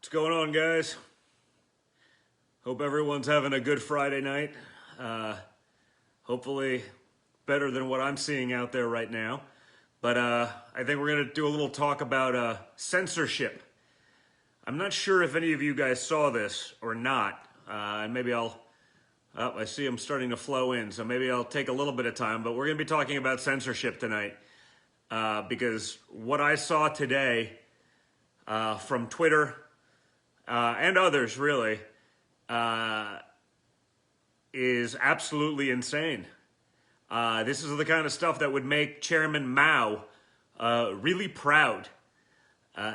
What's going on, guys? Hope everyone's having a good Friday night. Hopefully better than what I'm seeing out there right now. But I think we're going to do a little talk about censorship. I'm not sure if any of you guys saw this or not. And maybe I see them starting to flow in, so maybe I'll take a little bit of time. But we're going to be talking about censorship tonight. Because what I saw today from Twitter and others, really, is absolutely insane. This is the kind of stuff that would make Chairman Mao really proud.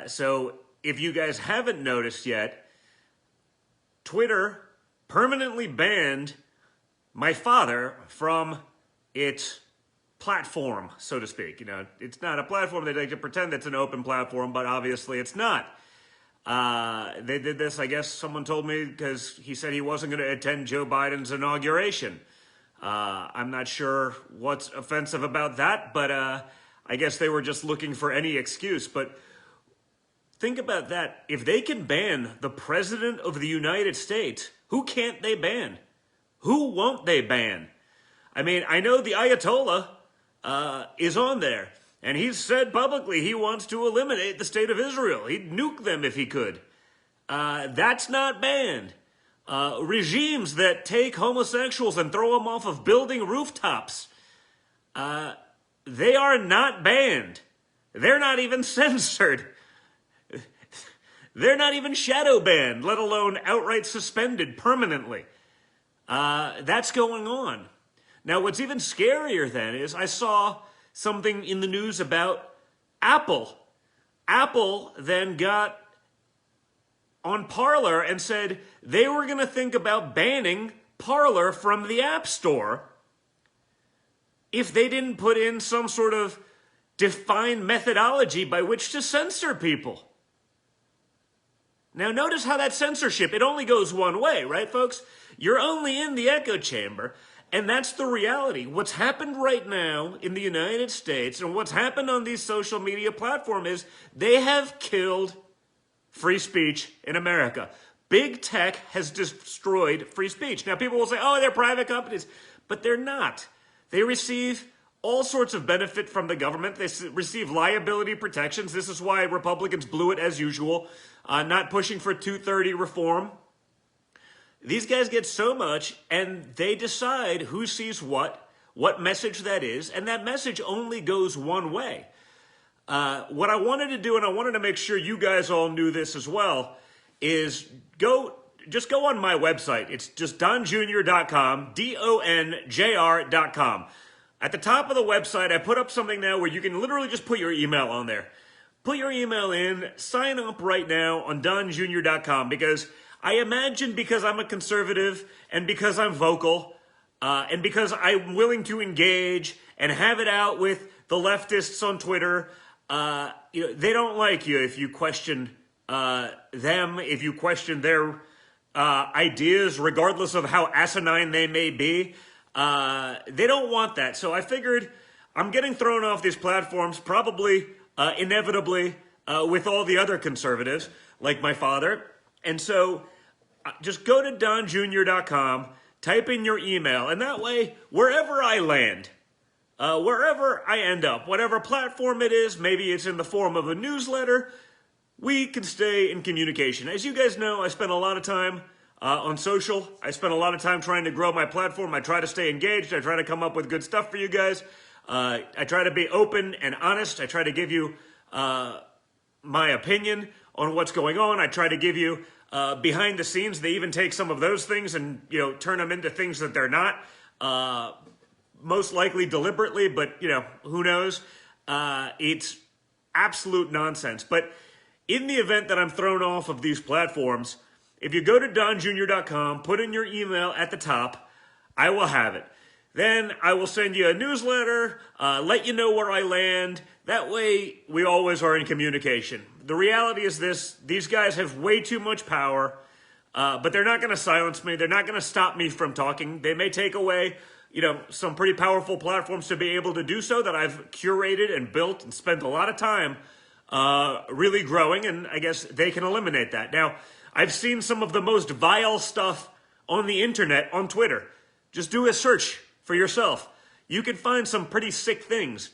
So if you guys haven't noticed yet, Twitter permanently banned my father from its platform, so to speak. You know, it's not a platform. They like to pretend it's an open platform, but obviously it's not. They did this, I guess someone told me, because he said he wasn't going to attend Joe Biden's inauguration. I'm not sure what's offensive about that, but I guess they were just looking for any excuse. But think about that. If they can ban the President of the United States, who can't they ban? Who won't they ban? I mean, I know the Ayatollah is on there. And he's said publicly he wants to eliminate the state of Israel. He'd nuke them if he could. That's not banned. Regimes that take homosexuals and throw them off of building rooftops, they are not banned. They're not even censored. They're not even shadow banned, let alone outright suspended permanently. That's going on. Now, what's even scarier then is I saw something in the news about Apple. Apple then got on Parler and said they were going to think about banning Parler from the App Store if they didn't put in some sort of defined methodology by which to censor people. Now, notice how that censorship, it only goes one way, right, folks? You're only in the echo chamber. And that's the reality. What's happened right now in the United States and what's happened on these social media platforms is they have killed free speech in America. Big tech has destroyed free speech. Now, people will say, oh, they're private companies. But they're not. They receive all sorts of benefit from the government. They receive liability protections. This is why Republicans blew it as usual, not pushing for 230 reform. These guys get so much, and they decide who sees what message that is, and that message only goes one way. What I wanted to do, and I wanted to make sure you guys all knew this as well, is just go on my website. It's just donjr.com, DONJR.com. At the top of the website, I put up something now where you can literally just put your email on there. Put your email in, sign up right now on donjr.com, because I imagine because I'm a conservative and because I'm vocal and because I'm willing to engage and have it out with the leftists on Twitter, they don't like you if you question them, if you question their ideas, regardless of how asinine they may be. They don't want that. So I figured I'm getting thrown off these platforms, probably inevitably with all the other conservatives, like my father. And so just go to donjr.com, type in your email, and that way, wherever I land, wherever I end up, whatever platform it is, maybe it's in the form of a newsletter, we can stay in communication. As you guys know, I spend a lot of time on social. I spend a lot of time trying to grow my platform. I try to stay engaged. I try to come up with good stuff for you guys. I try to be open and honest. I try to give you my opinion on what's going on. I try to give you behind the scenes. They even take some of those things and, turn them into things that they're not, most likely deliberately, but, who knows? It's absolute nonsense. But in the event that I'm thrown off of these platforms, if you go to donjr.com, put in your email at the top, I will have it. Then I will send you a newsletter, let you know where I land. That way, we always are in communication. The reality is this: these guys have way too much power, but they're not going to silence me. They're not going to stop me from talking. They may take away, some pretty powerful platforms to be able to do so that I've curated and built and spent a lot of time really growing, and I guess they can eliminate that. Now, I've seen some of the most vile stuff on the internet on Twitter. Just do a search for yourself. You can find some pretty sick things,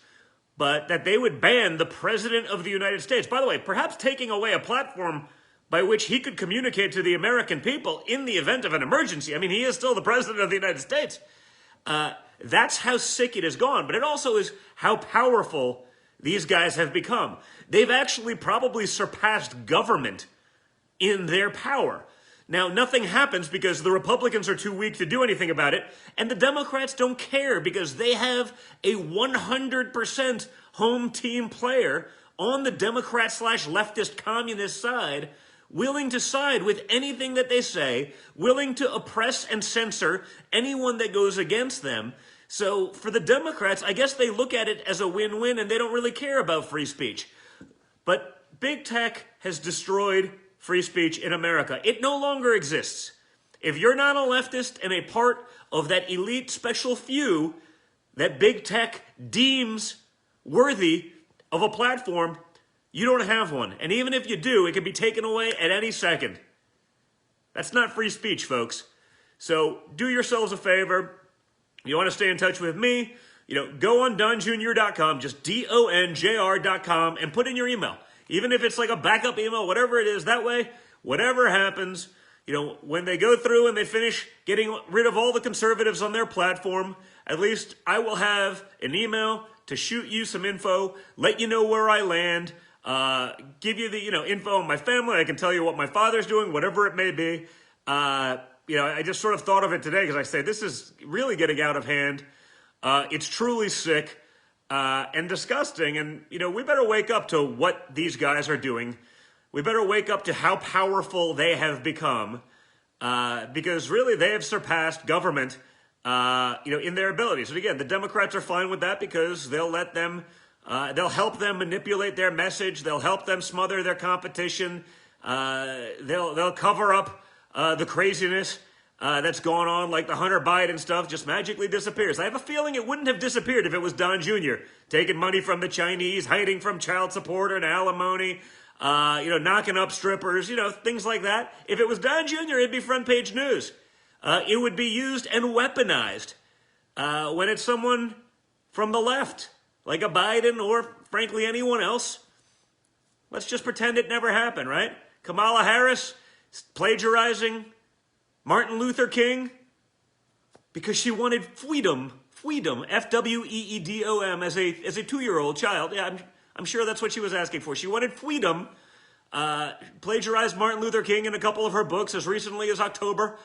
but that they would ban the President of the United States. By the way, perhaps taking away a platform by which he could communicate to the American people in the event of an emergency. I mean, he is still the President of the United States. That's how sick it has gone, but it also is how powerful these guys have become. They've actually probably surpassed government in their power. Now, nothing happens because the Republicans are too weak to do anything about it, and the Democrats don't care because they have a 100% home team player on the Democrat/leftist communist side, willing to side with anything that they say, willing to oppress and censor anyone that goes against them. So for the Democrats, I guess they look at it as a win-win and they don't really care about free speech. But big tech has destroyed free speech in America. It no longer exists. If you're not a leftist and a part of that elite special few that big tech deems worthy of a platform, you don't have one. And even if you do, it can be taken away at any second. That's not free speech, folks. So do yourselves a favor. You want to stay in touch with me, go on donjr.com, just donjr.com, and put in your email. Even if it's like a backup email, whatever it is, that way, whatever happens, when they go through and they finish getting rid of all the conservatives on their platform, at least I will have an email to shoot you some info, let you know where I land, give you the, info on my family. I can tell you what my father's doing, whatever it may be. I just sort of thought of it today because I say this is really getting out of hand. It's truly sick and disgusting. And, we better wake up to what these guys are doing. We better wake up to how powerful they have become because really they have surpassed government, in their abilities. And again, the Democrats are fine with that because they'll let them, they'll help them manipulate their message. They'll help them smother their competition. They'll cover up the craziness that's going on, like the Hunter Biden stuff just magically disappears. I have a feeling it wouldn't have disappeared if it was Don Jr. taking money from the Chinese, hiding from child support and alimony, knocking up strippers, things like that. If it was Don Jr., it'd be front page news. It would be used and weaponized when it's someone from the left, like a Biden or, frankly, anyone else. Let's just pretend it never happened, right? Kamala Harris plagiarizing Martin Luther King because she wanted freedom, F-W-E-E-D-O-M, as a 2-year-old child. Yeah, I'm sure that's what she was asking for. She wanted freedom, plagiarized Martin Luther King in a couple of her books as recently as October,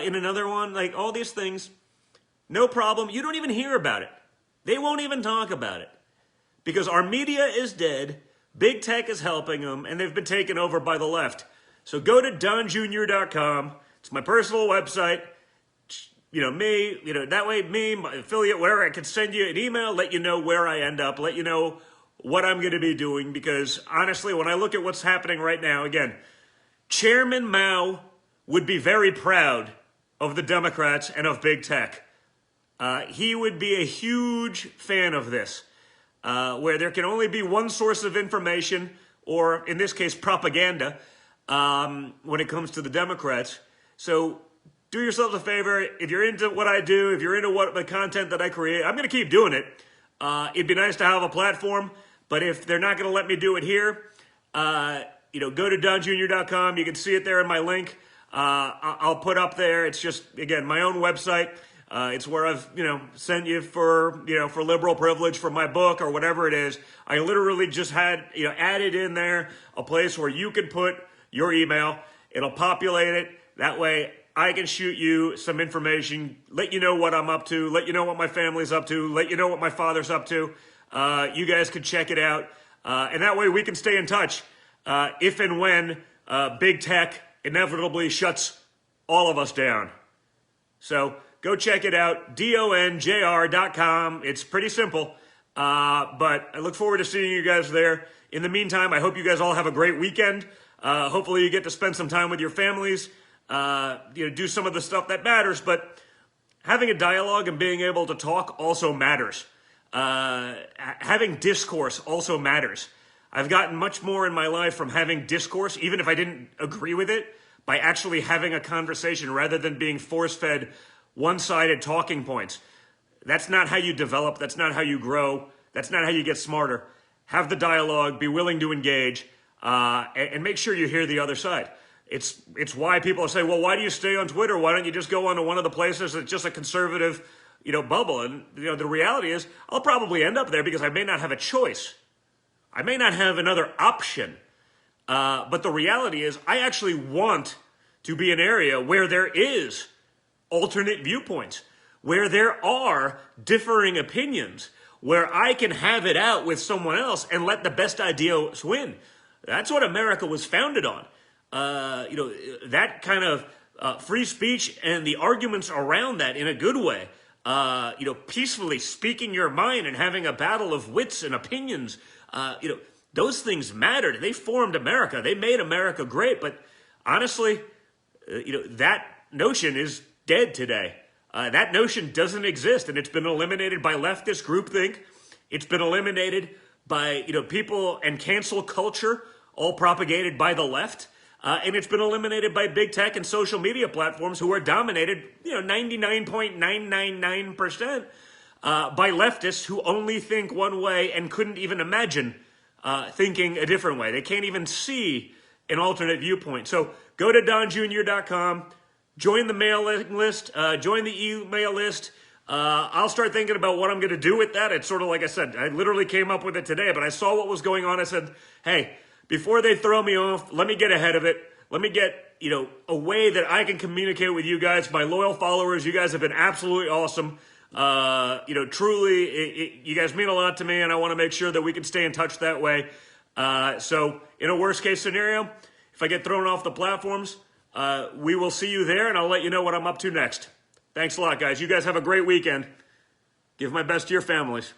in another one, like all these things. No problem. You don't even hear about it. They won't even talk about it because our media is dead, big tech is helping them, and they've been taken over by the left. So go to donjr.com. It's my personal website. That way me, my affiliate, whatever, I can send you an email, let you know where I end up, let you know what I'm going to be doing. Because honestly, when I look at what's happening right now, again, Chairman Mao would be very proud of the Democrats and of big tech. He would be a huge fan of this, where there can only be one source of information, or in this case, propaganda, when it comes to the Democrats. So do yourselves a favor. If you're into what I do, if you're into the content that I create, I'm going to keep doing it. It'd be nice to have a platform, but if they're not going to let me do it here, go to donjr.com. You can see it there in my link. I'll put up there. It's just, again, my own website. It's where I've, sent you for liberal privilege for my book or whatever it is. I literally just had, added in there a place where you can put your email. It'll populate it. That way I can shoot you some information, let you know what I'm up to, let you know what my family's up to, let you know what my father's up to. You guys can check it out. And that way we can stay in touch if and when big tech inevitably shuts all of us down. So go check it out, donjr.com. It's pretty simple, but I look forward to seeing you guys there. In the meantime, I hope you guys all have a great weekend. Hopefully you get to spend some time with your families, do some of the stuff that matters, but having a dialogue and being able to talk also matters. Having discourse also matters. I've gotten much more in my life from having discourse, even if I didn't agree with it, by actually having a conversation rather than being force-fed one-sided talking points. That's not how you develop. That's not how you grow. That's not how you get smarter. Have the dialogue, be willing to engage, and make sure you hear the other side. It's why people say, well, why do you stay on Twitter? Why don't you just go onto one of the places that's just a conservative, bubble? And, the reality is I'll probably end up there because I may not have a choice. I may not have another option. But the reality is I actually want to be an area where there is alternate viewpoints, where there are differing opinions, where I can have it out with someone else and let the best ideas win. That's what America was founded on. That kind of free speech and the arguments around that in a good way. Peacefully speaking your mind and having a battle of wits and opinions. Those things mattered. They formed America. They made America great. But honestly, that notion is dead today. That notion doesn't exist, and it's been eliminated by leftist groupthink. It's been eliminated by people and cancel culture, all propagated by the left. And it's been eliminated by big tech and social media platforms who are dominated, 99.999% by leftists who only think one way and couldn't even imagine thinking a different way. They can't even see an alternate viewpoint. So go to donjr.com, join the mailing list, join the email list. I'll start thinking about what I'm going to do with that. It's sort of like I said, I literally came up with it today, but I saw what was going on. I said, hey, before they throw me off, let me get ahead of it. Let me get, a way that I can communicate with you guys, my loyal followers. You guys have been absolutely awesome. Truly, you guys mean a lot to me, and I want to make sure that we can stay in touch that way. So in a worst case scenario, if I get thrown off the platforms, we will see you there, and I'll let you know what I'm up to next. Thanks a lot, guys. You guys have a great weekend. Give my best to your families.